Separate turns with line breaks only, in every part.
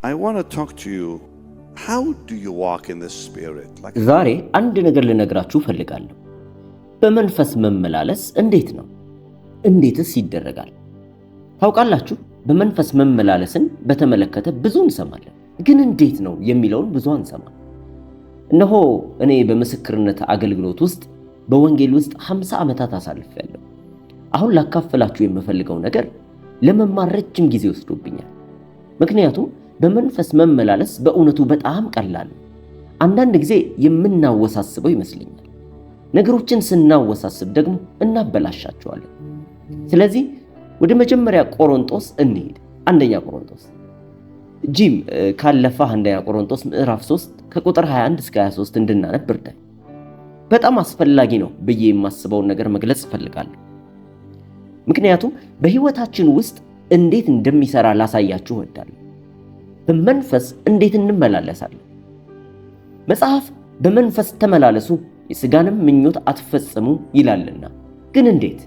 I want to talk to you. How do you walk in the spirit?
ዛሬ አንድ ነገር ልነግራችሁ ፈልጋለሁ። በመንፈስ መመላለስ እንዴት ነው? እንዴትስ ይደረጋል? ታውቃላችሁ፣ በመንፈስ መመላለስን በተመለከተ ብዙ እንሰማለን። ግን እንዴት ነው የሚለውን ብዙ አንሰማም። እነሆ እኔ በምስክርነት አገልግሎት ውስጥ በወንጌል ውስጥ 50 ዓመታት አሳልፌያለሁ። አሁን ላካፍላችሁ የምፈልገው ነገር ለመማር ረጅም ጊዜ ወስዶብኛል። ምክንያቱም በመንፈስ መመላለስ በእውነቱ በጣም ቀላል ነው። አንዳንድ ጊዜ የምናወሳስበው ይመስለኛል። ነገሮችን ስናወሳስብ ደግሞ እናበላሻቸዋለን። ስለዚህ ወደ መጀመሪያ ቆሮንቶስ እንሂድ። አንደኛ ቆሮንቶስ ጂም ካለፈ አንደኛ ቆሮንቶስ ምዕራፍ 3 ከቁጥር 21 እስከ 23 እንድናነብ እርዳኝ። በጣም አስፈላጊ ነው ብዬ የማስበውን ነገር መግለጽ እፈልጋለሁ። ምክንያቱም በህይወታችን ውስጥ እንዴት እንደሚሰራ ላሳያችሁ እወዳለሁ። በመንፈስ እንዴት እንመላለሳለን? መጽሐፍ በመንፈስ ተመላለሱ የሥጋንም ምኞት አትፈጽሙ ይላልና። ግን እንዴት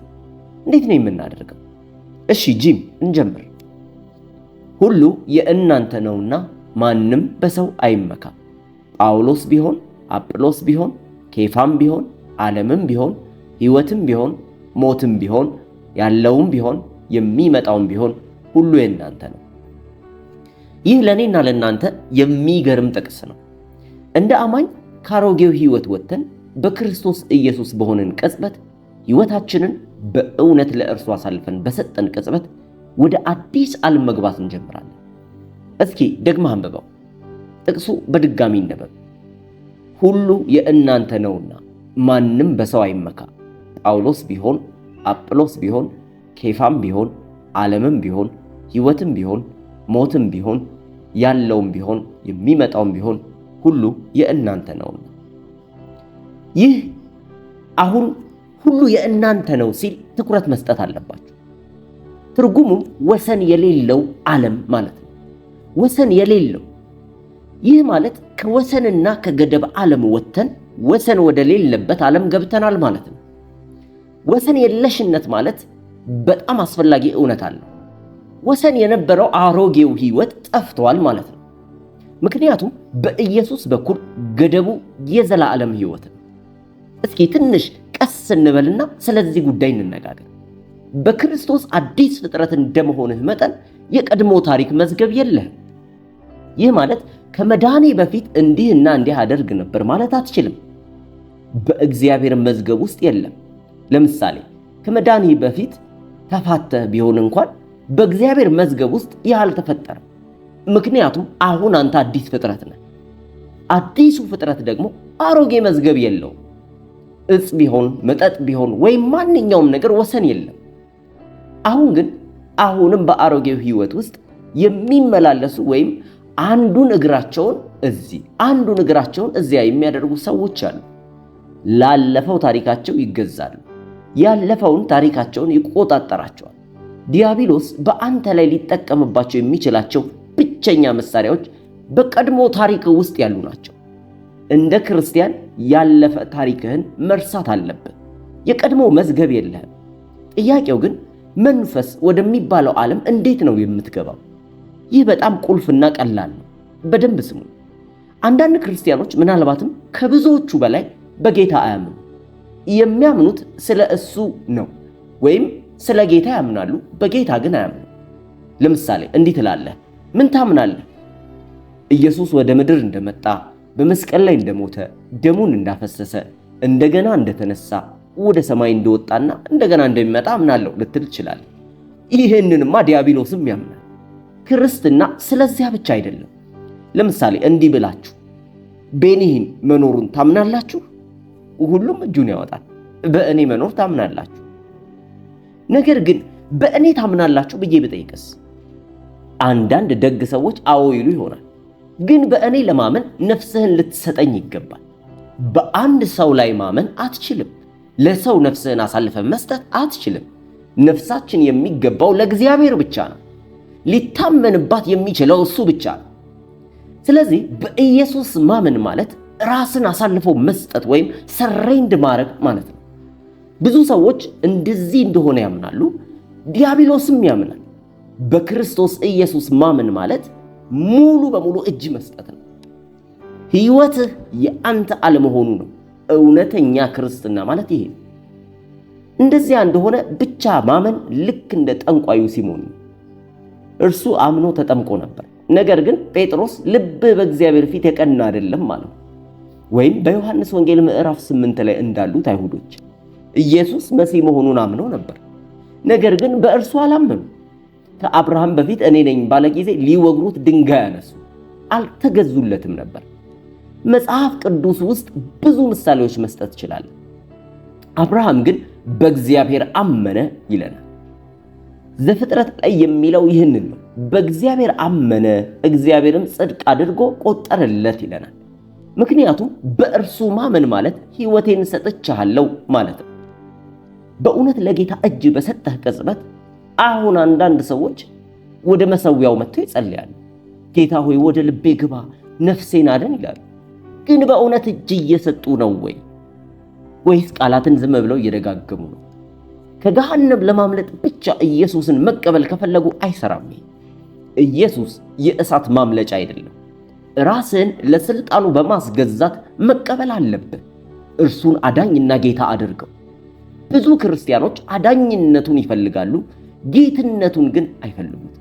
ነው የምናደርገው? እሺ ጂም እንጀምር። ሁሉ የእናንተ ነውና ማንም በሰው አይመካ። ጳውሎስ ቢሆን፣ አጵሎስ ቢሆን፣ ኬፋም ቢሆን፣ ዓለምም ቢሆን፣ ሕይወትም ቢሆን፣ ሞትም ቢሆን፣ ያለውም ቢሆን፣ የሚመጣውም ቢሆን ሁሉ የእናንተ ነው። ይህ ለእኔና ለእናንተ የሚገርም ጥቅስ ነው። እንደ አማኝ ካሮጌው ሕይወት ወጥተን በክርስቶስ ኢየሱስ በሆንን ቅጽበት ሕይወታችንን በእውነት ለእርሱ አሳልፈን በሰጠን ቅጽበት ወደ አዲስ ዓለም መግባት እንጀምራለን። እስኪ ደግመህ አንብበው። ጥቅሱ በድጋሚ ይነበብ። ሁሉ የእናንተ ነውና ማንም በሰው አይመካ። ጳውሎስ ቢሆን፣ አጵሎስ ቢሆን፣ ኬፋም ቢሆን፣ ዓለምም ቢሆን፣ ሕይወትም ቢሆን፣ ሞትም ቢሆን፣ ያለውም ቢሆን፣ የሚመጣውም ቢሆን ሁሉ የእናንተ ነውና። ይህ አሁን ሁሉ የእናንተ ነው ሲል ትኩረት መስጠት አለባችሁ። ትርጉሙም ወሰን የሌለው ዓለም ማለት ነው። ወሰን የሌለው፣ ይህ ማለት ከወሰንና ከገደብ ዓለም ወጥተን ወሰን ወደ ሌለበት ዓለም ገብተናል ማለት ነው። ወሰን የለሽነት ማለት በጣም አስፈላጊ እውነት አለው። ወሰን የነበረው አሮጌው ሕይወት ጠፍቷል ማለት ነው። ምክንያቱም በኢየሱስ በኩል ገደቡ የዘላለም ሕይወት ነው። እስኪ ትንሽ ቀስ እንበልና ስለዚህ ጉዳይ እንነጋገር። በክርስቶስ አዲስ ፍጥረት እንደመሆንህ መጠን የቀድሞ ታሪክ መዝገብ የለህም። ይህ ማለት ከመዳኔ በፊት እንዲህና እንዲህ አደርግ ነበር ማለት አትችልም። በእግዚአብሔር መዝገብ ውስጥ የለም። ለምሳሌ ከመዳኔ በፊት ተፋተህ ቢሆን እንኳን በእግዚአብሔር መዝገብ ውስጥ ይህ አልተፈጠረም። ምክንያቱም አሁን አንተ አዲስ ፍጥረት ነህ። አዲሱ ፍጥረት ደግሞ አሮጌ መዝገብ የለውም። እጽ ቢሆን መጠጥ ቢሆን ወይም ማንኛውም ነገር ወሰን የለም። አሁን ግን አሁንም በአሮጌው ሕይወት ውስጥ የሚመላለሱ ወይም አንዱን እግራቸውን እዚህ አንዱን እግራቸውን እዚያ የሚያደርጉ ሰዎች አሉ። ላለፈው ታሪካቸው ይገዛሉ። ያለፈውን ታሪካቸውን ይቆጣጠራቸዋል። ዲያብሎስ በአንተ ላይ ሊጠቀምባቸው የሚችላቸው ብቸኛ መሳሪያዎች በቀድሞ ታሪክ ውስጥ ያሉ ናቸው። እንደ ክርስቲያን ያለፈ ታሪክህን መርሳት አለብህ። የቀድሞ መዝገብ የለህም። ጥያቄው ግን መንፈስ ወደሚባለው ዓለም እንዴት ነው የምትገባው? ይህ በጣም ቁልፍና ቀላል ነው። በደንብ ስሙ። አንዳንድ ክርስቲያኖች ምናልባትም ከብዙዎቹ በላይ በጌታ አያምኑ። የሚያምኑት ስለ እሱ ነው ወይም ስለ ጌታ ያምናሉ፣ በጌታ ግን አያምኑ። ለምሳሌ እንዲህ ትላለህ፣ ምን ታምናለህ? ኢየሱስ ወደ ምድር እንደመጣ፣ በመስቀል ላይ እንደሞተ፣ ደሙን እንዳፈሰሰ፣ እንደገና እንደተነሳ፣ ወደ ሰማይ እንደወጣና እንደገና እንደሚመጣ አምናለሁ ልትል ትችላለህ። ይህንንማ ዲያብሎስም ያምናል። ክርስትና ስለዚያ ብቻ አይደለም። ለምሳሌ እንዲህ ብላችሁ ቤኒሂን መኖሩን ታምናላችሁ? ሁሉም እጁን ያወጣል። በእኔ መኖር ታምናላችሁ? ነገር ግን በእኔ ታምናላችሁ ብዬ ብጠይቅስ? አንዳንድ ደግ ሰዎች አዎ ይሉ ይሆናል። ግን በእኔ ለማመን ነፍስህን ልትሰጠኝ ይገባል። በአንድ ሰው ላይ ማመን አትችልም። ለሰው ነፍስህን አሳልፈን መስጠት አትችልም። ነፍሳችን የሚገባው ለእግዚአብሔር ብቻ ነው። ሊታመንባት የሚችለው እሱ ብቻ ነው። ስለዚህ በኢየሱስ ማመን ማለት ራስን አሳልፎ መስጠት ወይም ሰሬንድ ማድረግ ማለት ነው። ብዙ ሰዎች እንደዚህ እንደሆነ ያምናሉ። ዲያብሎስም ያምናል። በክርስቶስ ኢየሱስ ማመን ማለት ሙሉ በሙሉ እጅ መስጠት ነው። ሕይወትህ የአንተ አለመሆኑ ነው እውነተኛ ክርስትና ማለት ይሄ ነው። እንደዚያ እንደሆነ ብቻ ማመን ልክ እንደ ጠንቋዩ ሲሞን ነው። እርሱ አምኖ ተጠምቆ ነበር። ነገር ግን ጴጥሮስ ልብህ በእግዚአብሔር ፊት የቀና አይደለም ማለት ነው። ወይም በዮሐንስ ወንጌል ምዕራፍ 8 ላይ እንዳሉት አይሁዶች ኢየሱስ መሲህ መሆኑን አምነው ነበር። ነገር ግን በእርሱ አላመኑ። ከአብርሃም በፊት እኔ ነኝ ባለ ጊዜ ሊወግሩት ድንጋይ ያነሱ፣ አልተገዙለትም ነበር። መጽሐፍ ቅዱስ ውስጥ ብዙ ምሳሌዎች መስጠት ይችላል። አብርሃም ግን በእግዚአብሔር አመነ ይለናል። ዘፍጥረት ላይ የሚለው ይህንን ነው። በእግዚአብሔር አመነ፣ እግዚአብሔርም ጽድቅ አድርጎ ቆጠረለት ይለናል። ምክንያቱም በእርሱ ማመን ማለት ሕይወቴን ሰጥቻለሁ ማለት ነው። በእውነት ለጌታ እጅ በሰጠህ ቅጽበት አሁን አንዳንድ ሰዎች ወደ መሠዊያው መጥተው ይጸልያሉ። ጌታ ሆይ ወደ ልቤ ግባ፣ ነፍሴን አድን ይላሉ። ግን በእውነት እጅ እየሰጡ ነው ወይ? ወይስ ቃላትን ዝም ብለው እየደጋገሙ ነው? ከገሃነም ለማምለጥ ብቻ ኢየሱስን መቀበል ከፈለጉ አይሰራም። ኢየሱስ የእሳት ማምለጫ አይደለም። ራስን ለስልጣኑ በማስገዛት መቀበል አለብህ። እርሱን አዳኝና ጌታ አድርገው። ብዙ ክርስቲያኖች አዳኝነቱን ይፈልጋሉ፣ ጌትነቱን ግን አይፈልጉት።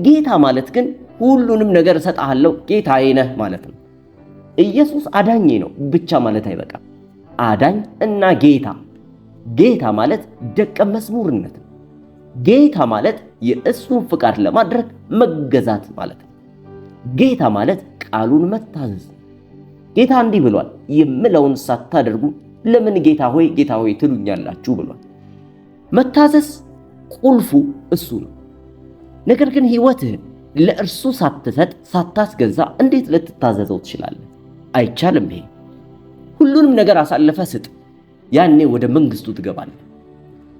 ጌታ ማለት ግን ሁሉንም ነገር እሰጥሃለሁ ጌታዬ ነህ ማለት ነው። ኢየሱስ አዳኜ ነው ብቻ ማለት አይበቃም። አዳኝ እና ጌታ። ጌታ ማለት ደቀ መዝሙርነት ነው። ጌታ ማለት የእሱን ፍቃድ ለማድረግ መገዛት ማለት ነው። ጌታ ማለት ቃሉን መታዘዝ። ጌታ እንዲህ ብሏል፣ የምለውን ሳታደርጉ ለምን ጌታ ሆይ ትሉኛላችሁ ብሏል። መታዘዝ ቁልፉ እሱ ነው። ነገር ግን ሕይወትህን ለእርሱ ሳትሰጥ ሳታስገዛ እንዴት ልትታዘዘው ትችላለህ? አይቻልም። ይሄ ሁሉንም ነገር አሳልፈ ስጥ፣ ያኔ ወደ መንግስቱ ትገባለህ።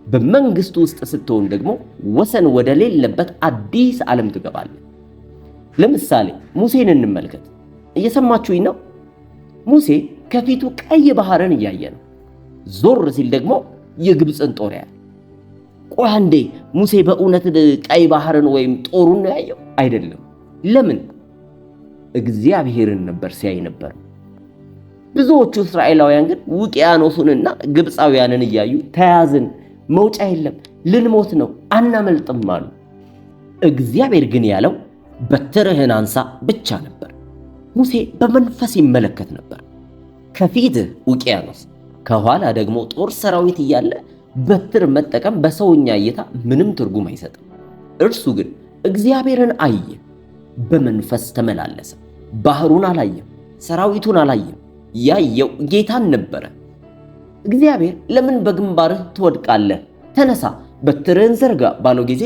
በመንግስቱ ውስጥ ስትሆን ደግሞ ወሰን ወደ ሌለበት አዲስ ዓለም ትገባለህ። ለምሳሌ ሙሴን እንመልከት። እየሰማችሁኝ ነው? ሙሴ ከፊቱ ቀይ ባህርን እያየ ነው። ዞር ሲል ደግሞ የግብፅን ጦር ያያል። ቆይ አንዴ፣ ሙሴ በእውነት ቀይ ባህርን ወይም ጦሩን ነው ያየው? አይደለም። ለምን? እግዚአብሔርን ነበር ሲያይ ነበር። ብዙዎቹ እስራኤላውያን ግን ውቅያኖሱንና ግብፃውያንን እያዩ ተያዝን፣ መውጫ የለም፣ ልንሞት ነው፣ አናመልጥም አሉ። እግዚአብሔር ግን ያለው በትርህን አንሳ ብቻ ነበር። ሙሴ በመንፈስ ይመለከት ነበር። ከፊትህ ውቅያኖስ፣ ከኋላ ደግሞ ጦር ሰራዊት እያለ በትር መጠቀም በሰውኛ እይታ ምንም ትርጉም አይሰጥም። እርሱ ግን እግዚአብሔርን አየ፣ በመንፈስ ተመላለሰ። ባህሩን አላየም፣ ሰራዊቱን አላየም። ያየው ጌታን ነበረ። እግዚአብሔር ለምን በግንባርህ ትወድቃለህ? ተነሳ፣ በትርህን ዘርጋ ባለው ጊዜ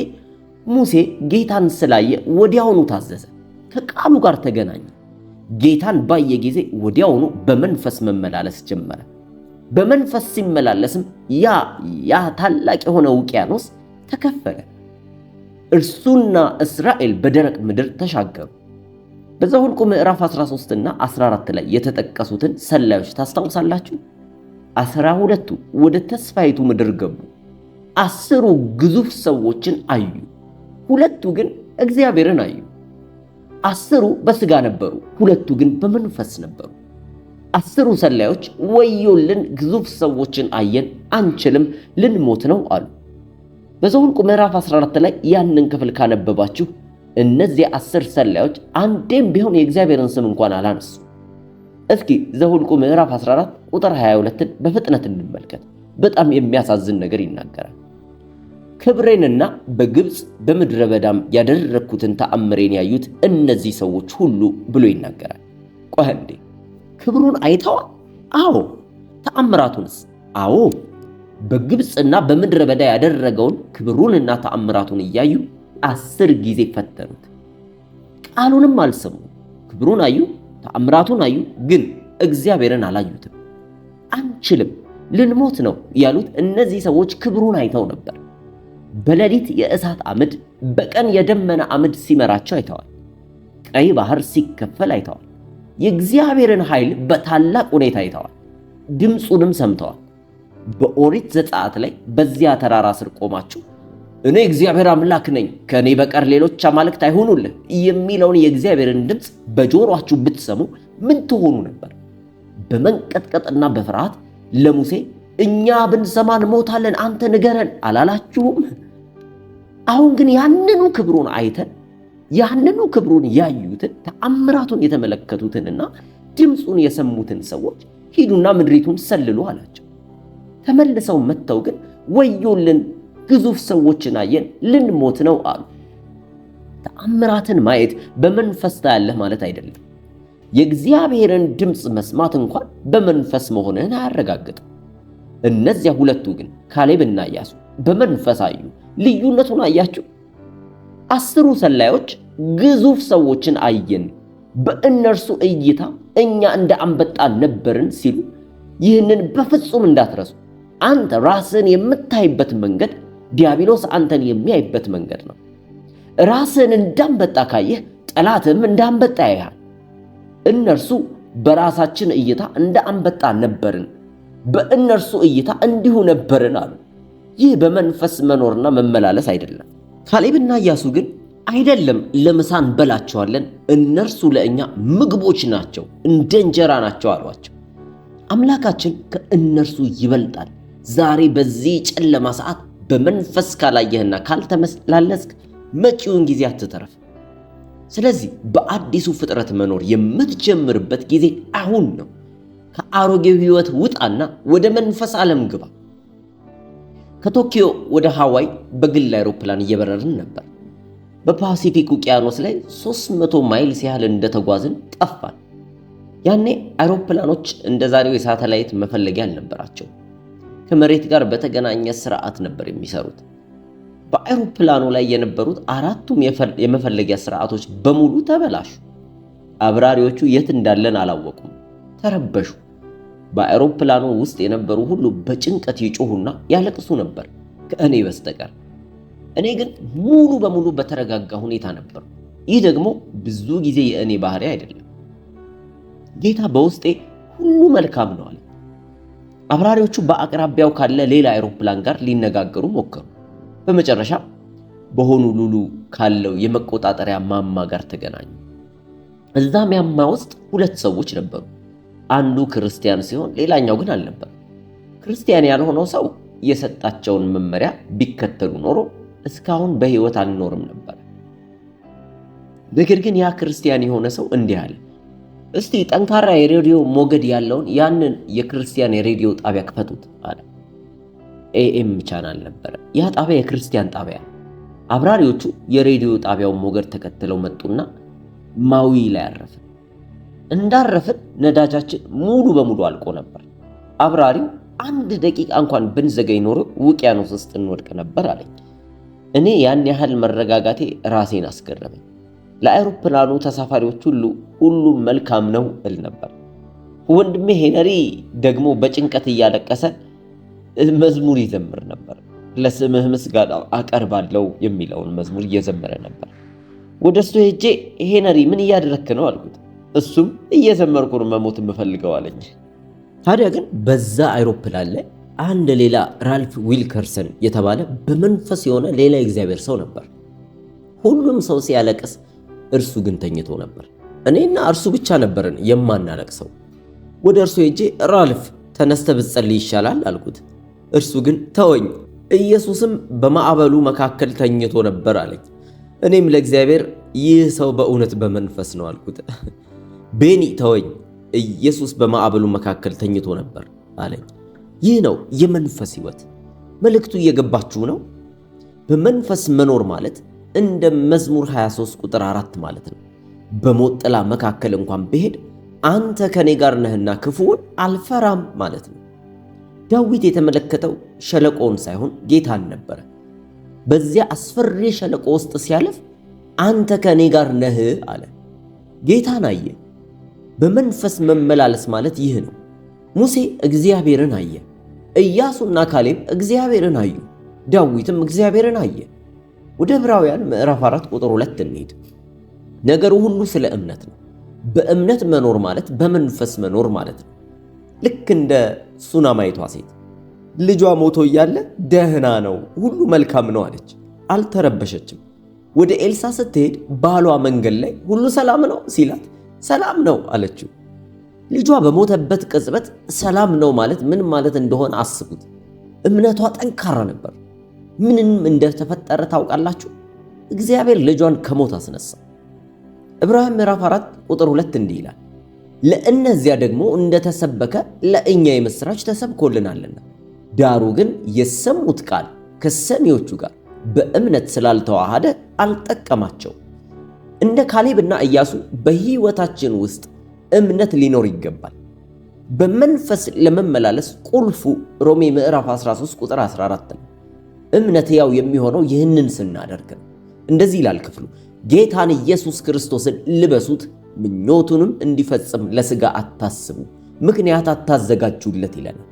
ሙሴ ጌታን ስላየ ወዲያውኑ ታዘዘ፣ ከቃሉ ጋር ተገናኘ። ጌታን ባየ ጊዜ ወዲያውኑ በመንፈስ መመላለስ ጀመረ። በመንፈስ ሲመላለስም ያ ታላቅ የሆነ ውቅያኖስ ተከፈለ። እርሱና እስራኤል በደረቅ ምድር ተሻገሩ። በዘኍልቍ ምዕራፍ 13 እና 14 ላይ የተጠቀሱትን ሰላዮች ታስታውሳላችሁ? 12ቱ ወደ ተስፋይቱ ምድር ገቡ። 10ሩ ግዙፍ ሰዎችን አዩ፣ 2ቱ ግን እግዚአብሔርን አዩ። 10ሩ በሥጋ ነበሩ፣ 2ቱ ግን በመንፈስ ነበሩ። 10ሩ ሰላዮች ወዮልን፣ ግዙፍ ሰዎችን አየን፣ አንችልም፣ ልንሞት ነው አሉ። በዘኍልቍ ምዕራፍ 14 ላይ ያንን ክፍል ካነበባችሁ እነዚህ 10 ሰላዮች አንዴም ቢሆን የእግዚአብሔርን ስም እንኳን አላነሱ። እስኪ ዘኍልቍ ምዕራፍ 14 ቁጥር 22ን በፍጥነት እንመልከት። በጣም የሚያሳዝን ነገር ይናገራል። ክብሬንና በግብፅ በምድረ በዳም ያደረግኩትን ተአምሬን ያዩት እነዚህ ሰዎች ሁሉ ብሎ ይናገራል። ቆይ እንዴ፣ ክብሩን አይተዋል? አዎ። ተአምራቱንስ? አዎ። በግብፅና በምድረ በዳ ያደረገውን ክብሩንና ተአምራቱን እያዩ 10 ጊዜ ፈተኑት። ቃሉንም አልሰሙ። ክብሩን አዩ፣ ተአምራቱን አዩ፣ ግን እግዚአብሔርን አላዩትም። አንችልም፣ ልንሞት ነው ያሉት እነዚህ ሰዎች ክብሩን አይተው ነበር። በሌሊት የእሳት አምድ፣ በቀን የደመና አምድ ሲመራቸው አይተዋል። ቀይ ባህር ሲከፈል አይተዋል። የእግዚአብሔርን ኃይል በታላቅ ሁኔታ አይተዋል። ድምፁንም ሰምተዋል። በኦሪት ዘጸአት ላይ በዚያ ተራራ ስር ቆማችሁ እኔ እግዚአብሔር አምላክ ነኝ፣ ከእኔ በቀር ሌሎች አማልክት አይሆኑልህ የሚለውን የእግዚአብሔርን ድምፅ በጆሮአችሁ ብትሰሙ ምን ትሆኑ ነበር? በመንቀጥቀጥና በፍርሃት ለሙሴ እኛ ብንሰማ እንሞታለን፣ አንተ ንገረን አላላችሁም? አሁን ግን ያንኑ ክብሩን አይተን ያንኑ ክብሩን ያዩትን ተአምራቱን የተመለከቱትንና ድምፁን የሰሙትን ሰዎች ሂዱና ምድሪቱን ሰልሉ አላቸው። ተመልሰው መጥተው ግን ወዮልን፣ ግዙፍ ሰዎችን አየን፣ ልንሞት ነው አሉ። ተአምራትን ማየት በመንፈስ ታያለህ ማለት አይደለም። የእግዚአብሔርን ድምፅ መስማት እንኳን በመንፈስ መሆንህን አያረጋግጥም። እነዚያ ሁለቱ ግን ካሌብና ኢያሱ በመንፈስ አዩ። ልዩነቱን አያችሁ? 10ሩ ሰላዮች ግዙፍ ሰዎችን አየን፣ በእነርሱ እይታ እኛ እንደ አንበጣ ነበርን ሲሉ፣ ይህንን በፍጹም እንዳትረሱ። አንተ ራስን የምታይበት መንገድ ዲያብሎስ አንተን የሚያይበት መንገድ ነው። ራስን እንዳንበጣ ካየህ ጠላትም እንዳንበጣ ያያል። እነርሱ በራሳችን እይታ እንደ አንበጣ ነበርን፣ በእነርሱ እይታ እንዲሁ ነበርን አሉ። ይህ በመንፈስ መኖርና መመላለስ አይደለም። ካሌብና ኢያሱ ግን አይደለም፣ ለምሳ እንበላቸዋለን፣ እነርሱ ለእኛ ምግቦች ናቸው፣ እንደ እንጀራ ናቸው አሏቸው። አምላካችን ከእነርሱ ይበልጣል። ዛሬ በዚህ ጨለማ ሰዓት በመንፈስ ካላየህና ካልተመላለስክ መጪውን ጊዜ አትተረፍ። ስለዚህ በአዲሱ ፍጥረት መኖር የምትጀምርበት ጊዜ አሁን ነው። ከአሮጌው ሕይወት ውጣና ወደ መንፈስ ዓለም ግባ። ከቶኪዮ ወደ ሃዋይ በግል አይሮፕላን እየበረርን ነበር። በፓሲፊክ ውቅያኖስ ላይ 300 ማይልስ ያህል እንደተጓዝን ጠፋን። ያኔ አይሮፕላኖች እንደ ዛሬው የሳተላይት መፈለጊያ አልነበራቸው። ከመሬት ጋር በተገናኘ ስርዓት ነበር የሚሰሩት። በአይሮፕላኑ ላይ የነበሩት 4ቱም የመፈለጊያ ስርዓቶች በሙሉ ተበላሹ። አብራሪዎቹ የት እንዳለን አላወቁም፣ ተረበሹ። በአይሮፕላኑ ውስጥ የነበሩ ሁሉ በጭንቀት ይጮሁና ያለቅሱ ነበር ከእኔ በስተቀር። እኔ ግን ሙሉ በሙሉ በተረጋጋ ሁኔታ ነበር። ይህ ደግሞ ብዙ ጊዜ የእኔ ባህሪ አይደለም። ጌታ በውስጤ ሁሉ መልካም ነው አለ። አብራሪዎቹ በአቅራቢያው ካለ ሌላ አይሮፕላን ጋር ሊነጋገሩ ሞከሩ። በመጨረሻ በሆኑሉሉ ካለው የመቆጣጠሪያ ማማ ጋር ተገናኙ። እዛ ማማ ውስጥ 2 ሰዎች ነበሩ። አንዱ ክርስቲያን ሲሆን ሌላኛው ግን አልነበር። ክርስቲያን ያልሆነው ሰው የሰጣቸውን መመሪያ ቢከተሉ ኖሮ እስካሁን በሕይወት አንኖርም ነበር። ነገር ግን ያ ክርስቲያን የሆነ ሰው እንዲህ አለ፣ እስቲ ጠንካራ የሬዲዮ ሞገድ ያለውን ያንን የክርስቲያን የሬዲዮ ጣቢያ ክፈቱት አለ። ኤኤም ቻናል ነበረ። ያ ጣቢያ የክርስቲያን ጣቢያ። አብራሪዎቹ የሬዲዮ ጣቢያውን ሞገድ ተከትለው መጡና ማዊ ላይ አረፍን። እንዳረፍን ነዳጃችን ሙሉ በሙሉ አልቆ ነበር። አብራሪው 1 ደቂቃ እንኳን ብንዘገይ ኖሮ ውቅያኖስ ውስጥ እንወድቅ ነበር አለኝ። እኔ ያን ያህል መረጋጋቴ ራሴን አስገረመኝ። ለአይሮፕላኑ ተሳፋሪዎች ሁሉም መልካም ነው እል ነበር። ወንድሜ ሄነሪ ደግሞ በጭንቀት እያለቀሰ መዝሙር ይዘምር ነበር። ለስምህ ምስጋና አቀርባለሁ የሚለውን መዝሙር እየዘመረ ነበር። ወደሱ ሄጄ ሄነሪ ምን እያደረክ ነው አልኩት። እሱም እየዘመርኩ ነው መሞት የምፈልገው አለኝ። ታዲያ ግን በዛ አይሮፕላን ላይ አንድ ሌላ ራልፍ ዊልከርሰን የተባለ በመንፈስ የሆነ ሌላ እግዚአብሔር ሰው ነበር። ሁሉም ሰው ሲያለቅስ፣ እርሱ ግን ተኝቶ ነበር። እኔና እርሱ ብቻ ነበርን የማናለቅሰው። ወደ እርሱ ሄጄ ራልፍ ተነስተ ብትጸልይ ይሻላል አልኩት። እርሱ ግን ተወኝ፣ ኢየሱስም በማዕበሉ መካከል ተኝቶ ነበር አለኝ። እኔም ለእግዚአብሔር ይህ ሰው በእውነት በመንፈስ ነው አልኩት። ቤኒ ተወኝ፣ ኢየሱስ በማዕበሉ መካከል ተኝቶ ነበር አለኝ። ይህ ነው የመንፈስ ሕይወት። መልእክቱ እየገባችሁ ነው? በመንፈስ መኖር ማለት እንደ መዝሙር 23 ቁጥር 4 ማለት ነው። በሞት ጥላ መካከል እንኳን ብሄድ አንተ ከኔ ጋር ነህና ክፉውን አልፈራም ማለት ነው። ዳዊት የተመለከተው ሸለቆውን ሳይሆን ጌታን ነበረ። በዚያ አስፈሪ ሸለቆ ውስጥ ሲያልፍ አንተ ከኔ ጋር ነህ አለ። ጌታን አየ። በመንፈስ መመላለስ ማለት ይህ ነው። ሙሴ እግዚአብሔርን አየ። ኢያሱና ካሌብ እግዚአብሔርን አዩ። ዳዊትም እግዚአብሔርን አየ። ወደ ዕብራውያን ምዕራፍ 4 ቁጥር 2 እንሂድ። ነገሩ ሁሉ ስለ እምነት ነው። በእምነት መኖር ማለት በመንፈስ መኖር ማለት ነው። ልክ እንደ ሱናማይቷ ሴት ልጇ ሞቶ እያለ ደህና ነው፣ ሁሉ መልካም ነው አለች። አልተረበሸችም። ወደ ኤልሳ ስትሄድ ባሏ መንገድ ላይ ሁሉ ሰላም ነው ሲላት ሰላም ነው አለችው። ልጇ በሞተበት ቅጽበት ሰላም ነው ማለት ምን ማለት እንደሆነ አስቡት። እምነቷ ጠንካራ ነበር። ምንም እንደተፈጠረ ታውቃላችሁ? እግዚአብሔር ልጇን ከሞት አስነሳ። ዕብራውያን ምዕራፍ 4 ቁጥር 2 እንዲህ ይላል፣ ለእነዚያ ደግሞ እንደተሰበከ ለእኛ የምሥራች ተሰብኮልናልና፣ ዳሩ ግን የሰሙት ቃል ከሰሚዎቹ ጋር በእምነት ስላልተዋሃደ አልጠቀማቸው። እንደ ካሌብና ኢያሱ በሕይወታችን ውስጥ እምነት ሊኖር ይገባል። በመንፈስ ለመመላለስ ቁልፉ ሮሜ ምዕራፍ 13 ቁጥር 14 ነው። እምነት ያው የሚሆነው ይህንን ስናደርግ ነው። እንደዚህ ይላል ክፍሉ፣ ጌታን ኢየሱስ ክርስቶስን ልበሱት፣ ምኞቱንም እንዲፈጽም ለሥጋ አታስቡ፣ ምክንያት አታዘጋጁለት ይለናል።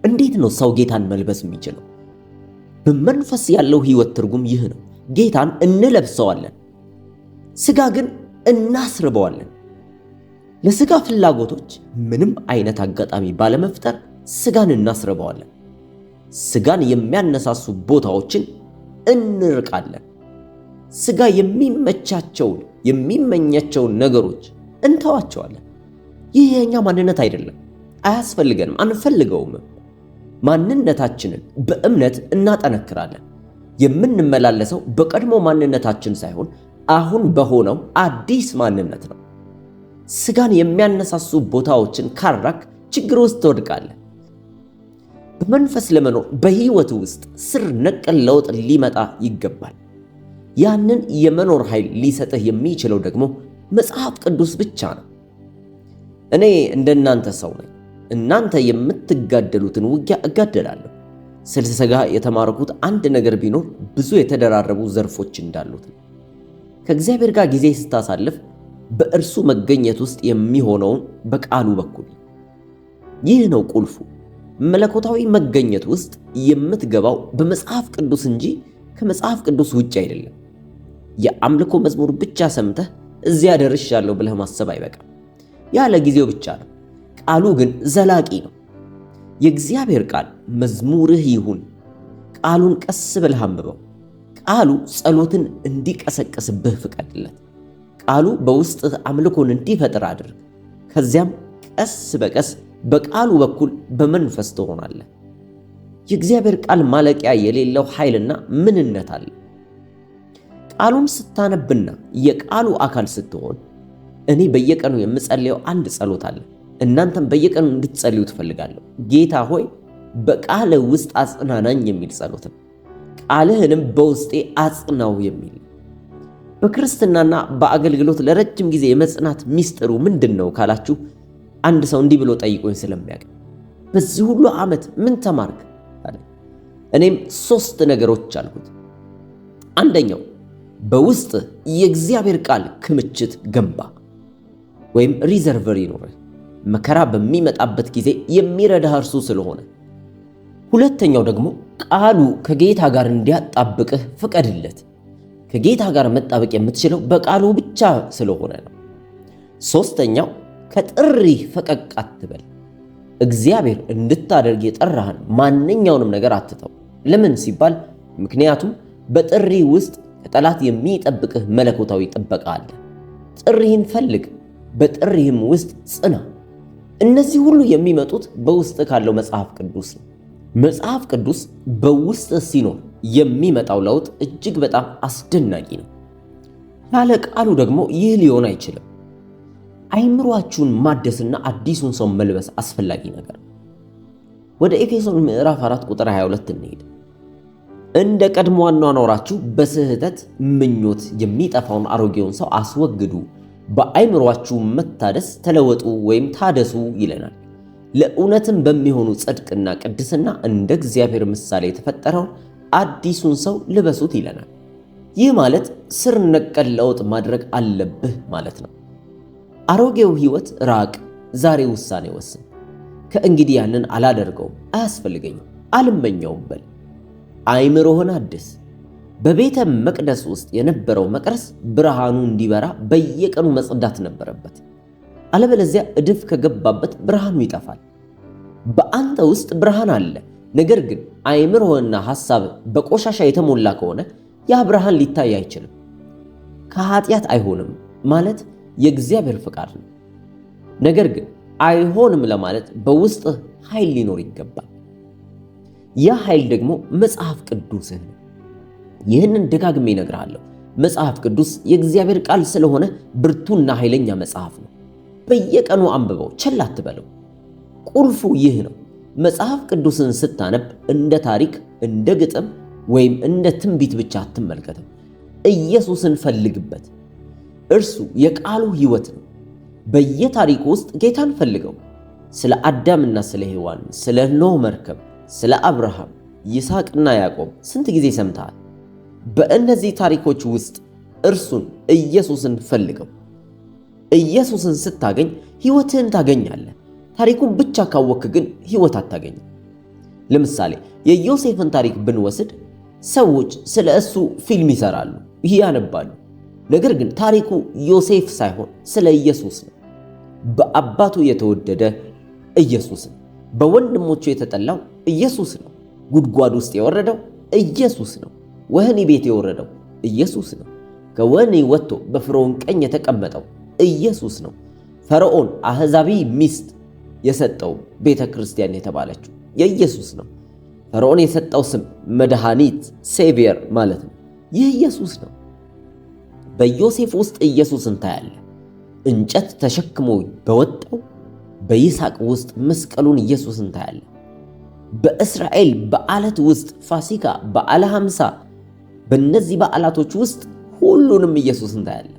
እንዴት ነው ሰው ጌታን መልበስ የሚችለው? በመንፈስ ያለው ሕይወት ትርጉም ይህ ነው። ጌታን እንለብሰዋለን፣ ሥጋ ግን እናስርበዋለን። ለሥጋ ፍላጎቶች ምንም አይነት አጋጣሚ ባለመፍጠር ሥጋን እናስርበዋለን። ሥጋን የሚያነሳሱ ቦታዎችን እንርቃለን። ሥጋ የሚመኛቸውን ነገሮች እንተዋቸዋለን። ይህ የእኛ ማንነት አይደለም፣ አያስፈልገንም፣ አንፈልገውም። ማንነታችንን በእምነት እናጠነክራለን። የምንመላለሰው በቀድሞ ማንነታችን ሳይሆን አሁን በሆነው አዲስ ማንነት ነው። ሥጋን የሚያነሳሱ ቦታዎችን ካራክ ችግር ውስጥ ትወድቃለህ። በመንፈስ ለመኖር በሕይወት ውስጥ ስር ነቀል ለውጥ ሊመጣ ይገባል። ያንን የመኖር ኃይል ሊሰጥህ የሚችለው ደግሞ መጽሐፍ ቅዱስ ብቻ ነው። እኔ እንደናንተ ሰው ነኝ። እናንተ የምትጋደሉትን ውጊያ እጋደላለሁ። ስለ ሥጋ የተማርኩት አንድ ነገር ቢኖር ብዙ የተደራረቡ ዘርፎች እንዳሉት ነው። ከእግዚአብሔር ጋር ጊዜ ስታሳልፍ በእርሱ መገኘት ውስጥ የሚሆነውን በቃሉ በኩል ይህ ነው ቁልፉ። መለኮታዊ መገኘት ውስጥ የምትገባው በመጽሐፍ ቅዱስ እንጂ ከመጽሐፍ ቅዱስ ውጭ አይደለም። የአምልኮ መዝሙር ብቻ ሰምተህ እዚያ ደርሻለሁ ብለህ ማሰብ አይበቃም። ያለ ጊዜው ብቻ ነው። ቃሉ ግን ዘላቂ ነው። የእግዚአብሔር ቃል መዝሙርህ ይሁን። ቃሉን ቀስ ብለህ አንብበው። ቃሉ ጸሎትን እንዲቀሰቅስብህ ፍቀድለት። ቃሉ በውስጥህ አምልኮን እንዲፈጥር አድርግ። ከዚያም ቀስ በቀስ በቃሉ በኩል በመንፈስ ትሆናለህ። የእግዚአብሔር ቃል ማለቂያ የሌለው ኃይልና ምንነት አለ። ቃሉን ስታነብና የቃሉ አካል ስትሆን፣ እኔ በየቀኑ የምጸልየው አንድ ጸሎት አለ። እናንተም በየቀኑ እንድትጸልዩ ትፈልጋለሁ። ጌታ ሆይ በቃልህ ውስጥ አጽናናኝ የሚል ጸሎት ነው። ቃልህንም በውስጤ አጽናው የሚል። በክርስትናና በአገልግሎት ለረጅም ጊዜ የመጽናት ሚስጥሩ ምንድን ነው ካላችሁ፣ አንድ ሰው እንዲህ ብሎ ጠይቆኝ ስለሚያውቅ በዚህ ሁሉ ዓመት ምን ተማርክ አለ። እኔም 3 ነገሮች አልኩት። አንደኛው በውስጥ የእግዚአብሔር ቃል ክምችት ገንባ ወይም ሪዘርቨር ይኖርህ፣ መከራ በሚመጣበት ጊዜ የሚረዳህ እርሱ ስለሆነ። ሁለተኛው ደግሞ ቃሉ ከጌታ ጋር እንዲያጣብቅህ ፍቀድለት። ከጌታ ጋር መጣበቅ የምትችለው በቃሉ ብቻ ስለሆነ ነው። ሶስተኛው ከጥሪህ ፈቀቅ አትበል። እግዚአብሔር እንድታደርግ የጠራህን ማንኛውንም ነገር አትተው። ለምን ሲባል ምክንያቱም በጥሪ ውስጥ ከጠላት የሚጠብቅህ መለኮታዊ ጥበቃ አለ። ጥሪህን ፈልግ፣ በጥሪህም ውስጥ ጽና። እነዚህ ሁሉ የሚመጡት በውስጥ ካለው መጽሐፍ ቅዱስ ነው። መጽሐፍ ቅዱስ በውስጥ ሲኖር የሚመጣው ለውጥ እጅግ በጣም አስደናቂ ነው። ያለ ቃሉ ደግሞ ይህ ሊሆን አይችልም። አይምሯችሁን ማደስና አዲሱን ሰው መልበስ አስፈላጊ ነገር ነው። ወደ ኤፌሶን ምዕራፍ 4 ቁጥር 22 እንሄድ። እንደ ቀድሞ አኗኗራችሁ በስህተት ምኞት የሚጠፋውን አሮጌውን ሰው አስወግዱ፣ በአይምሯችሁ መታደስ ተለወጡ ወይም ታደሱ ይለናል። ለእውነትም በሚሆኑ ጽድቅና ቅድስና እንደ እግዚአብሔር ምሳሌ የተፈጠረውን አዲሱን ሰው ልበሱት ይለናል። ይህ ማለት ስር ነቀል ለውጥ ማድረግ አለብህ ማለት ነው። አሮጌው ሕይወት ራቅ፣ ዛሬ ውሳኔ ወስን። ከእንግዲህ ያንን አላደርገውም፣ አያስፈልገኝም፣ አልመኘውም በል። አይምሮህን አድስ። በቤተ መቅደስ ውስጥ የነበረው መቅረዝ ብርሃኑ እንዲበራ በየቀኑ መጽዳት ነበረበት። አለበለዚያ እድፍ ከገባበት ብርሃኑ ይጠፋል። በአንተ ውስጥ ብርሃን አለ፣ ነገር ግን አእምሮህና ሐሳብ በቆሻሻ የተሞላ ከሆነ ያ ብርሃን ሊታይ አይችልም። ከኃጢአት አይሆንም ማለት የእግዚአብሔር ፍቃድ ነው። ነገር ግን አይሆንም ለማለት በውስጥህ ኃይል ሊኖር ይገባል። ያ ኃይል ደግሞ መጽሐፍ ቅዱስህ ነው። ይህንን ደጋግሜ እነግርሃለሁ። መጽሐፍ ቅዱስ የእግዚአብሔር ቃል ስለሆነ ብርቱና ኃይለኛ መጽሐፍ ነው። በየቀኑ አንብበው፣ ቸል አትበለው። ቁልፉ ይህ ነው። መጽሐፍ ቅዱስን ስታነብ እንደ ታሪክ፣ እንደ ግጥም ወይም እንደ ትንቢት ብቻ አትመልከተው። ኢየሱስን ፈልግበት። እርሱ የቃሉ ሕይወት ነው። በየታሪኩ ውስጥ ጌታን ፈልገው። ስለ አዳምና ስለ ሔዋን፣ ስለ ኖህ መርከብ፣ ስለ አብርሃም፣ ይስሐቅና ያዕቆብ ስንት ጊዜ ሰምተሃል? በእነዚህ ታሪኮች ውስጥ እርሱን ኢየሱስን ፈልገው። ኢየሱስን ስታገኝ ሕይወትህን ታገኛለህ። ታሪኩን ብቻ ካወክ ግን ሕይወት አታገኝም። ለምሳሌ የዮሴፍን ታሪክ ብንወስድ ሰዎች ስለ እሱ ፊልም ይሰራሉ፣ ያነባሉ። ነገር ግን ታሪኩ ዮሴፍ ሳይሆን ስለ ኢየሱስ ነው። በአባቱ የተወደደ ኢየሱስ ነው። በወንድሞቹ የተጠላው ኢየሱስ ነው። ጉድጓድ ውስጥ የወረደው ኢየሱስ ነው። ወህኒ ቤት የወረደው ኢየሱስ ነው። ከወህኒ ወጥቶ በፈርዖን ቀኝ የተቀመጠው ኢየሱስ ነው። ፈርዖን አሕዛቢ ሚስት የሰጠው ቤተ ክርስቲያን የተባለችው የኢየሱስ ነው። ፈርዖን የሰጠው ስም መድኃኒት፣ ሴቪየር ማለት ነው። ይህ ኢየሱስ ነው። በዮሴፍ ውስጥ ኢየሱስን ታያለህ። እንጨት ተሸክሞ በወጣው በይስሐቅ ውስጥ መስቀሉን ኢየሱስን ታያለህ። በእስራኤል በዓላት ውስጥ ፋሲካ፣ በዓለ ሃምሳ፣ በእነዚህ በዓላቶች ውስጥ ሁሉንም ኢየሱስን ታያለህ።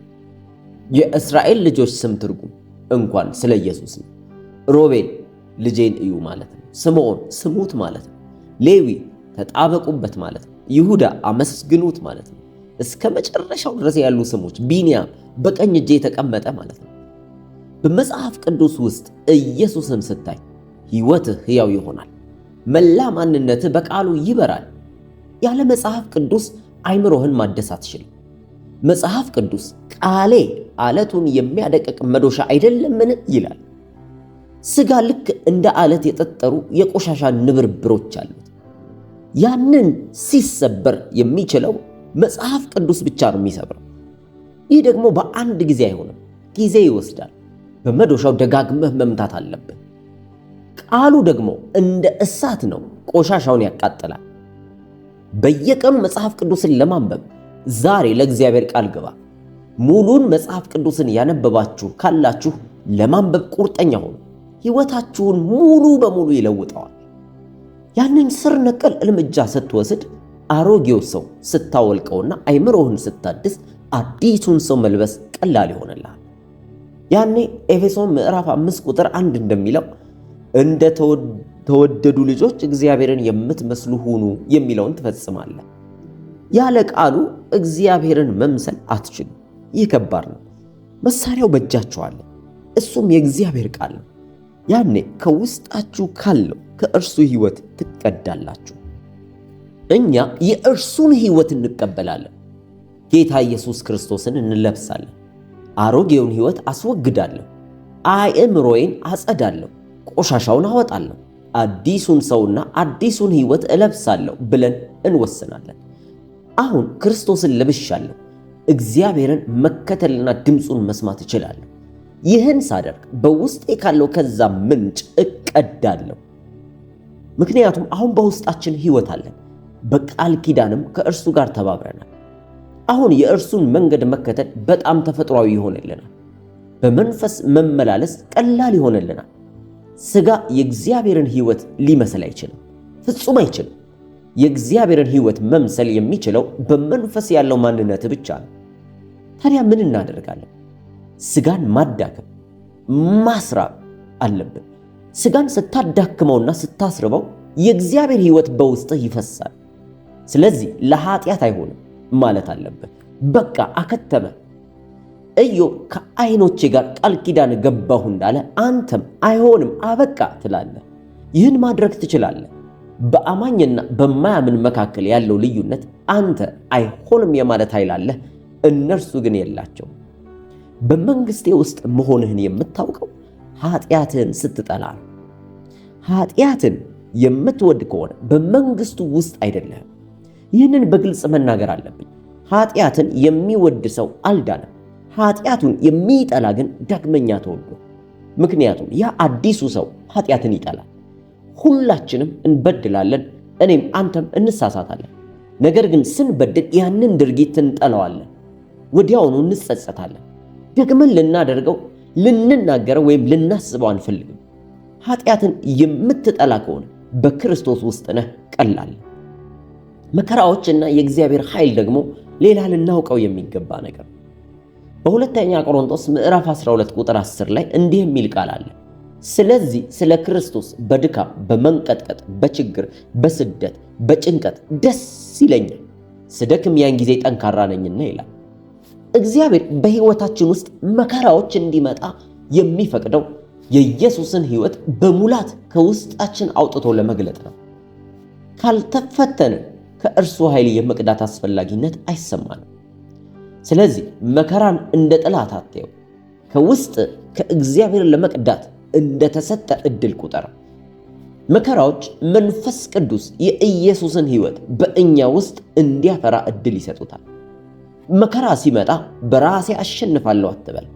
የእስራኤል ልጆች ስም ትርጉም እንኳን ስለ ኢየሱስ ነው። ሮቤል ልጄን እዩ ማለት ነው። ስምዖን ስሙት ማለት ነው። ሌዊ ተጣበቁበት ማለት ነው። ይሁዳ አመስግኑት ማለት ነው። እስከ መጨረሻው ድረስ ያሉ ስሞች፣ ቢንያም በቀኝ እጄ የተቀመጠ ማለት ነው። በመጽሐፍ ቅዱስ ውስጥ ኢየሱስን ስታይ ሕይወትህ ሕያው ይሆናል። መላ ማንነትህ በቃሉ ይበራል። ያለ መጽሐፍ ቅዱስ አይምሮህን ማደስ አትችልም። መጽሐፍ ቅዱስ ቃሌ አለቱን የሚያደቅቅ መዶሻ አይደለምን ይላል። ሥጋ ልክ እንደ አለት የጠጠሩ የቆሻሻ ንብርብሮች አሉት። ያንን ሲሰበር የሚችለው መጽሐፍ ቅዱስ ብቻ ነው የሚሰብረው። ይህ ደግሞ በአንድ ጊዜ አይሆንም፣ ጊዜ ይወስዳል። በመዶሻው ደጋግመህ መምታት አለብህ። ቃሉ ደግሞ እንደ እሳት ነው፣ ቆሻሻውን ያቃጥላል። በየቀኑ መጽሐፍ ቅዱስን ለማንበብ ዛሬ ለእግዚአብሔር ቃል ግባ። ሙሉን መጽሐፍ ቅዱስን ያነበባችሁ ካላችሁ ለማንበብ ቁርጠኛ ሆኑ። ሕይወታችሁን ሙሉ በሙሉ ይለውጠዋል። ያንን ስር ነቀል እርምጃ ስትወስድ አሮጌው ሰው ስታወልቀውና አይምሮህን ስታድስ አዲሱን ሰው መልበስ ቀላል ይሆንልሃል። ያኔ ኤፌሶን ምዕራፍ 5 ቁጥር 1 እንደሚለው እንደ ተወደዱ ልጆች እግዚአብሔርን የምትመስሉ ሁኑ የሚለውን ትፈጽማለህ። ያለ ቃሉ እግዚአብሔርን መምሰል አትችሉም። ይህ ከባድ ነው። መሳሪያው በእጃችሁ አለ፣ እሱም የእግዚአብሔር ቃል ነው። ያኔ ከውስጣችሁ ካለው ከእርሱ ሕይወት ትቀዳላችሁ። እኛ የእርሱን ሕይወት እንቀበላለን። ጌታ ኢየሱስ ክርስቶስን እንለብሳለን። አሮጌውን ሕይወት አስወግዳለሁ፣ አእምሮዬን አጸዳለሁ፣ ቆሻሻውን አወጣለሁ፣ አዲሱን ሰውና አዲሱን ሕይወት እለብሳለሁ ብለን እንወስናለን። አሁን ክርስቶስን ለብሻለሁ፣ እግዚአብሔርን መከተልና ድምፁን መስማት እችላለሁ። ይህን ሳደርግ በውስጤ ካለው ከዛ ምንጭ እቀዳለሁ። ምክንያቱም አሁን በውስጣችን ሕይወት አለን። በቃል ኪዳንም ከእርሱ ጋር ተባብረናል። አሁን የእርሱን መንገድ መከተል በጣም ተፈጥሯዊ ይሆንልናል። በመንፈስ መመላለስ ቀላል ይሆንልናል። ሥጋ የእግዚአብሔርን ሕይወት ሊመስል አይችልም፣ ፍጹም አይችልም። የእግዚአብሔርን ሕይወት መምሰል የሚችለው በመንፈስ ያለው ማንነት ብቻ ነው። ታዲያ ምን እናደርጋለን? ሥጋን ማዳከም፣ ማስራብ አለብን። ሥጋን ስታዳክመውና ስታስርበው የእግዚአብሔር ሕይወት በውስጥህ ይፈሳል። ስለዚህ ለኃጢአት አይሆንም ማለት አለብህ። በቃ አከተመ። ኢዮብ ከዓይኖቼ ጋር ቃል ኪዳን ገባሁ እንዳለ አንተም አይሆንም አበቃ ትላለህ። ይህን ማድረግ ትችላለህ። በአማኝና በማያምን መካከል ያለው ልዩነት አንተ አይሆንም የማለት ኃይል አለህ፣ እነርሱ ግን የላቸውም። በመንግሥቴ ውስጥ መሆንህን የምታውቀው ኃጢአትህን ስትጠላ ነው። ኃጢአትን የምትወድ ከሆነ በመንግስቱ ውስጥ አይደለህም። ይህንን በግልጽ መናገር አለብኝ። ኃጢአትን የሚወድ ሰው አልዳነም። ኃጢአቱን የሚጠላ ግን ዳግመኛ ተወልዶ። ምክንያቱም ያ አዲሱ ሰው ኃጢአትን ይጠላል። ሁላችንም እንበድላለን፣ እኔም አንተም እንሳሳታለን። ነገር ግን ስንበድል ያንን ድርጊት እንጠላዋለን፣ ወዲያውኑ እንጸጸታለን። ደግመን ልናደርገው፣ ልንናገረው ወይም ልናስበው አንፈልግም። ኃጢአትን የምትጠላ ከሆነ በክርስቶስ ውስጥ ነህ። ቀላል መከራዎችና የእግዚአብሔር ኃይል ደግሞ ሌላ ልናውቀው የሚገባ ነገር። በሁለተኛ ቆሮንቶስ ምዕራፍ 12 ቁጥር 10 ላይ እንዲህ የሚል ቃል አለ። ስለዚህ ስለ ክርስቶስ በድካም በመንቀጥቀጥ በችግር በስደት በጭንቀት ደስ ይለኛል፣ ስደክም ያን ጊዜ ጠንካራ ነኝና ይላል። እግዚአብሔር በሕይወታችን ውስጥ መከራዎች እንዲመጣ የሚፈቅደው የኢየሱስን ሕይወት በሙላት ከውስጣችን አውጥቶ ለመግለጥ ነው። ካልተፈተንን ከእርሱ ኃይል የመቅዳት አስፈላጊነት አይሰማንም። ስለዚህ መከራን እንደ ጠላት አትየው። ከውስጥ ከእግዚአብሔር ለመቅዳት እንደተሰጠ ዕድል ቁጠር። መከራዎች መንፈስ ቅዱስ የኢየሱስን ሕይወት በእኛ ውስጥ እንዲያፈራ ዕድል ይሰጡታል። መከራ ሲመጣ በራሴ አሸንፋለሁ አትበል።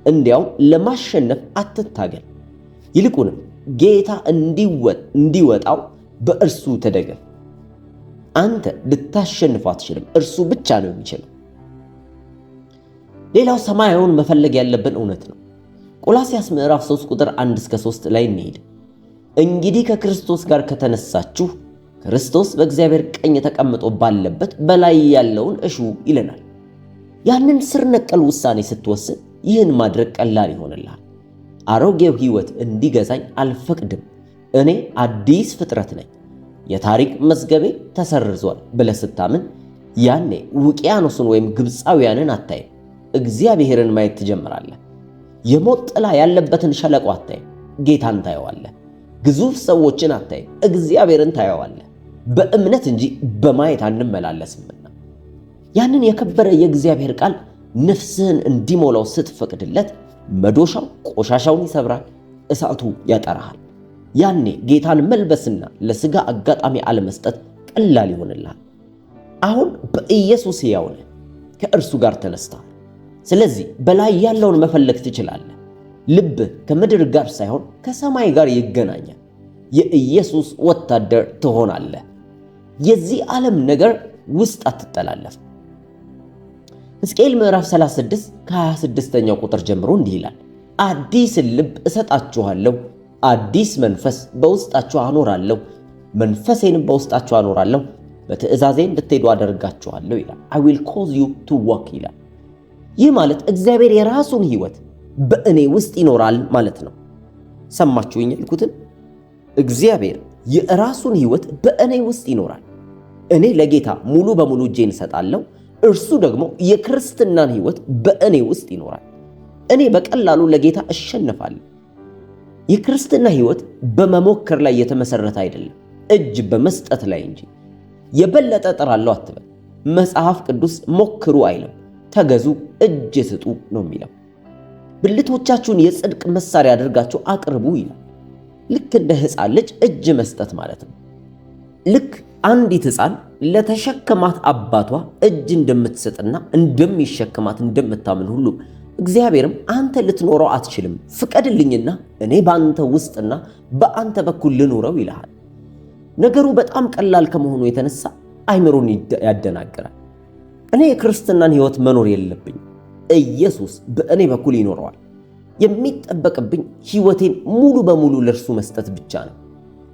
እንዲያው ለማሸነፍ አትታገል። ይልቁንም ጌታ እንዲወጣው በእርሱ ተደገፍ። አንተ ልታሸንፈው አትችልም፣ እርሱ ብቻ ነው የሚችለው። ሌላው ሰማያዊውን መፈለግ ያለብን እውነት ነው። ቆላስያስ ምዕራፍ 3 ቁጥር 1 እስከ 3 ላይ እንሄድ። እንግዲህ ከክርስቶስ ጋር ከተነሳችሁ ክርስቶስ በእግዚአብሔር ቀኝ ተቀምጦ ባለበት በላይ ያለውን እሹ ይለናል። ያንን ስር ነቀል ውሳኔ ስትወስን ይህን ማድረግ ቀላል ይሆንልሃል። አሮጌው ሕይወት እንዲገዛኝ አልፈቅድም፣ እኔ አዲስ ፍጥረት ነኝ፣ የታሪክ መዝገቤ ተሰርዟል ብለህ ስታምን ያኔ ውቅያኖስን ወይም ግብፃውያንን አታይም፣ እግዚአብሔርን ማየት ትጀምራለህ። የሞት ጥላ ያለበትን ሸለቆ አታይም፣ ጌታን ታየዋለህ። ግዙፍ ሰዎችን አታይም፣ እግዚአብሔርን ታየዋለህ። በእምነት እንጂ በማየት አንመላለስምና ያንን የከበረ የእግዚአብሔር ቃል ነፍስህን እንዲሞላው ስትፈቅድለት መዶሻው ቆሻሻውን ይሰብራል፣ እሳቱ ያጠራሃል። ያኔ ጌታን መልበስና ለሥጋ አጋጣሚ አለመስጠት ቀላል ይሆንልሃል። አሁን በኢየሱስ ሕያው ነህ፣ ከእርሱ ጋር ተነስተሃል። ስለዚህ በላይ ያለውን መፈለግ ትችላለህ። ልብህ ከምድር ጋር ሳይሆን ከሰማይ ጋር ይገናኛል። የኢየሱስ ወታደር ትሆናለህ። የዚህ ዓለም ነገር ውስጥ አትጠላለፍ። ሕዝቅኤል ምዕራፍ 36 ከ26ኛው ቁጥር ጀምሮ እንዲህ ይላል፣ አዲስን ልብ እሰጣችኋለሁ፣ አዲስ መንፈስ በውስጣችሁ አኖራለሁ፣ መንፈሴንም በውስጣችሁ አኖራለሁ፣ በትእዛዜ እንድትሄዱ አደርጋችኋለሁ ይላል። I will cause you to walk ይላል። ይህ ማለት እግዚአብሔር የራሱን ሕይወት በእኔ ውስጥ ይኖራል ማለት ነው። ሰማችሁኝ ያልኩትን? እግዚአብሔር የራሱን ሕይወት በእኔ ውስጥ ይኖራል። እኔ ለጌታ ሙሉ በሙሉ እጄን እሰጣለሁ፣ እርሱ ደግሞ የክርስትናን ሕይወት በእኔ ውስጥ ይኖራል። እኔ በቀላሉ ለጌታ እሸነፋለሁ። የክርስትና ሕይወት በመሞከር ላይ የተመሰረተ አይደለም፣ እጅ በመስጠት ላይ እንጂ። የበለጠ እጥራለሁ አትበል። መጽሐፍ ቅዱስ ሞክሩ አይልም፣ ተገዙ፣ እጅ ስጡ ነው የሚለው። ብልቶቻችሁን የጽድቅ መሳሪያ አድርጋችሁ አቅርቡ ይላል። ልክ እንደ ሕፃን ልጅ እጅ መስጠት ማለት ነው። ልክ አንዲት ሕፃን ለተሸከማት አባቷ እጅ እንደምትሰጥና እንደሚሸከማት እንደምታምን ሁሉ እግዚአብሔርም አንተ ልትኖረው አትችልም፣ ፍቀድልኝና እኔ በአንተ ውስጥና በአንተ በኩል ልኖረው ይልሃል። ነገሩ በጣም ቀላል ከመሆኑ የተነሳ አይምሮን ያደናግራል። እኔ የክርስትናን ሕይወት መኖር የለብኝ፣ ኢየሱስ በእኔ በኩል ይኖረዋል። የሚጠበቅብኝ ሕይወቴን ሙሉ በሙሉ ለእርሱ መስጠት ብቻ ነው።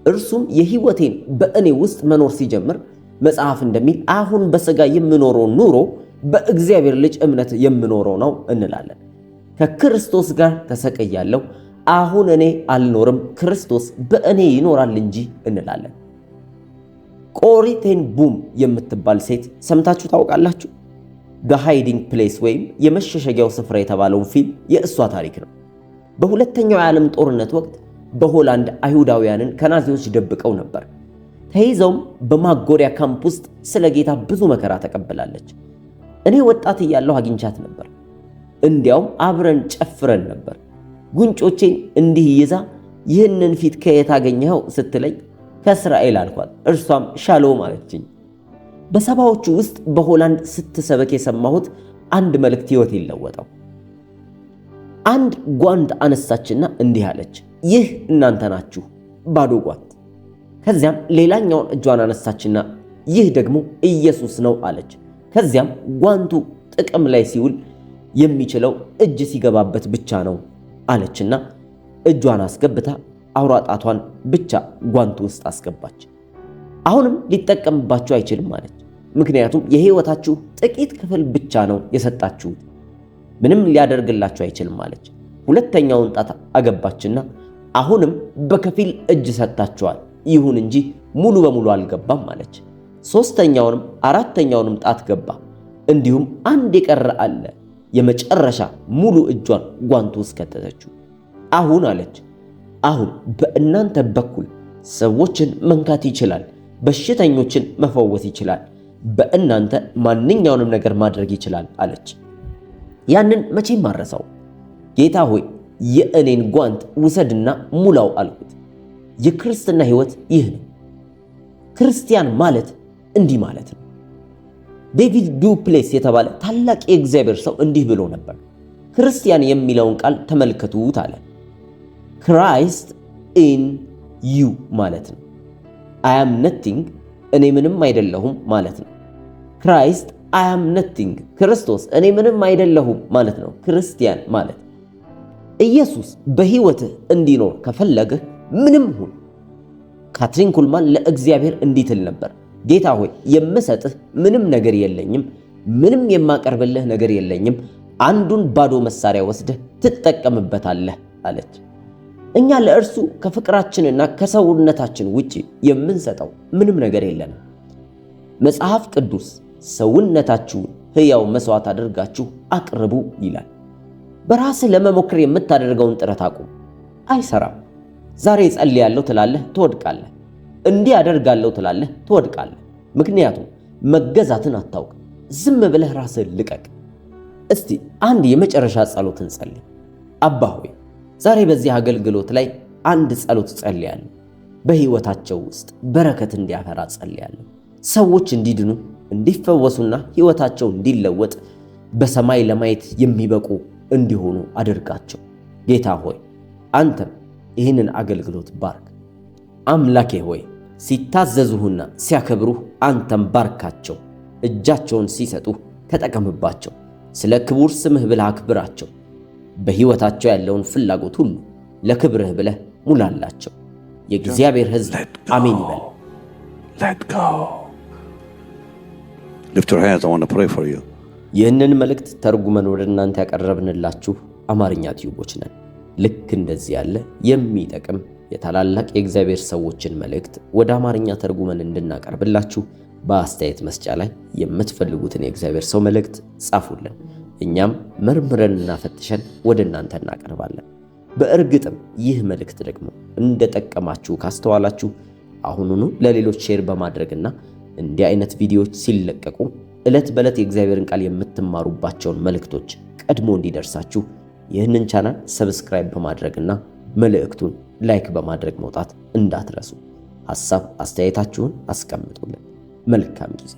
እርሱም የሕይወቴን በእኔ ውስጥ መኖር ሲጀምር መጽሐፍ እንደሚል አሁን በሥጋ የምኖረው ኑሮ በእግዚአብሔር ልጅ እምነት የምኖረው ነው እንላለን። ከክርስቶስ ጋር ተሰቅያለሁ፣ አሁን እኔ አልኖርም፣ ክርስቶስ በእኔ ይኖራል እንጂ እንላለን። ኮሪ ቴን ቡም የምትባል ሴት ሰምታችሁ ታውቃላችሁ? በሃይዲንግ ፕሌስ ወይም የመሸሸጊያው ስፍራ የተባለውን ፊልም የእሷ ታሪክ ነው። በሁለተኛው የዓለም ጦርነት ወቅት በሆላንድ አይሁዳውያንን ከናዚዎች ደብቀው ነበር። ተይዘውም በማጎሪያ ካምፕ ውስጥ ስለ ጌታ ብዙ መከራ ተቀብላለች። እኔ ወጣት እያለሁ አግኝቻት ነበር። እንዲያውም አብረን ጨፍረን ነበር። ጉንጮቼን እንዲህ ይዛ ይህንን ፊት ከየት አገኘኸው ስትለኝ ከእስራኤል አልኳት። እርሷም ሻሎም አለችኝ። በሰባዎቹ ውስጥ በሆላንድ ስትሰበክ የሰማሁት አንድ መልእክት ሕይወት ይለወጠው። አንድ ጓንት አነሳችና እንዲህ አለች፣ ይህ እናንተ ናችሁ፣ ባዶ ጓንት። ከዚያም ሌላኛውን እጇን አነሳችና ይህ ደግሞ ኢየሱስ ነው አለች። ከዚያም ጓንቱ ጥቅም ላይ ሲውል የሚችለው እጅ ሲገባበት ብቻ ነው አለችና እጇን አስገብታ አውራ ጣቷን ብቻ ጓንቱ ውስጥ አስገባች። አሁንም ሊጠቀምባችሁ አይችልም አለች። ምክንያቱም የሕይወታችሁ ጥቂት ክፍል ብቻ ነው የሰጣችሁት፣ ምንም ሊያደርግላችሁ አይችልም አለች። ሁለተኛውን ጣት አገባችና አሁንም በከፊል እጅ ሰጥታችኋል፣ ይሁን እንጂ ሙሉ በሙሉ አልገባም አለች። ሦስተኛውንም አራተኛውንም ጣት ገባ፣ እንዲሁም አንድ የቀረ አለ። የመጨረሻ ሙሉ እጇን ጓንቱ ውስጥ ከተተችው። አሁን አለች፣ አሁን በእናንተ በኩል ሰዎችን መንካት ይችላል፣ በሽተኞችን መፈወስ ይችላል፣ በእናንተ ማንኛውንም ነገር ማድረግ ይችላል አለች። ያንን መቼም አረሳው። ጌታ ሆይ የእኔን ጓንት ውሰድና ሙላው አልኩት። የክርስትና ሕይወት ይህ ነው። ክርስቲያን ማለት እንዲህ ማለት ነው። ዴቪድ ዱፕሌስ የተባለ ታላቅ የእግዚአብሔር ሰው እንዲህ ብሎ ነበር። ክርስቲያን የሚለውን ቃል ተመልከቱት አለ። ክራይስት ኢን ዩ ማለት ነው። አይ አም ነቲንግ፣ እኔ ምንም አይደለሁም ማለት ነው። ክራይስት አይ አም ነቲንግ፣ ክርስቶስ እኔ ምንም አይደለሁም ማለት ነው። ክርስቲያን ማለት ኢየሱስ በሕይወትህ እንዲኖር ከፈለግህ ምንም ሁን። ካትሪን ኩልማን ለእግዚአብሔር እንዲህ ትል ነበር፣ ጌታ ሆይ የምሰጥህ ምንም ነገር የለኝም፣ ምንም የማቀርብልህ ነገር የለኝም፣ አንዱን ባዶ መሳሪያ ወስደህ ትጠቀምበታለህ አለች። እኛ ለእርሱ ከፍቅራችንና ከሰውነታችን ውጪ የምንሰጠው ምንም ነገር የለንም። መጽሐፍ ቅዱስ ሰውነታችሁን ሕያው መሥዋዕት አድርጋችሁ አቅርቡ ይላል። በራስህ ለመሞከር የምታደርገውን ጥረት አቁም። አይሰራም። ዛሬ ጸልያለሁ ትላለህ፣ ትወድቃለህ። እንዲህ አደርጋለሁ ትላለህ፣ ትወድቃለህ። ምክንያቱም መገዛትን አታውቅም። ዝም ብለህ ራስህን ልቀቅ። እስቲ አንድ የመጨረሻ ጸሎትን ጸልይ። አባ ሆይ ዛሬ በዚህ አገልግሎት ላይ አንድ ጸሎት ጸልያለሁ። በሕይወታቸው ውስጥ በረከት እንዲያፈራ ጸልያለሁ። ሰዎች እንዲድኑ እንዲፈወሱና ሕይወታቸው እንዲለወጥ በሰማይ ለማየት የሚበቁ እንዲሆኑ አድርጋቸው። ጌታ ሆይ አንተም ይህንን አገልግሎት ባርክ። አምላኬ ሆይ ሲታዘዙህና ሲያከብሩህ አንተም ባርካቸው። እጃቸውን ሲሰጡህ ተጠቀምባቸው። ስለ ክቡር ስምህ ብለህ አክብራቸው። በሕይወታቸው ያለውን ፍላጎት ሁሉ ለክብርህ ብለህ ሙላላቸው። የእግዚአብሔር ሕዝብ አሜን ይበል።
Let go. Lift your hands. I want to pray for you.
ይህንን መልእክት ተርጉመን ወደ እናንተ ያቀረብንላችሁ አማርኛ ቲዩቦች ነን። ልክ እንደዚህ ያለ የሚጠቅም የታላላቅ የእግዚአብሔር ሰዎችን መልእክት ወደ አማርኛ ተርጉመን እንድናቀርብላችሁ በአስተያየት መስጫ ላይ የምትፈልጉትን የእግዚአብሔር ሰው መልእክት ጻፉልን። እኛም መርምረንና ፈትሸን ወደ እናንተ እናቀርባለን። በእርግጥም ይህ መልእክት ደግሞ እንደጠቀማችሁ ካስተዋላችሁ አሁኑኑ ለሌሎች ሼር በማድረግና እንዲህ አይነት ቪዲዮዎች ሲለቀቁ ዕለት በዕለት የእግዚአብሔርን ቃል የምትማሩባቸውን መልእክቶች ቀድሞ እንዲደርሳችሁ ይህንን ቻናል ሰብስክራይብ በማድረግና መልእክቱን ላይክ በማድረግ መውጣት እንዳትረሱ። ሐሳብ አስተያየታችሁን አስቀምጡልን። መልካም ጊዜ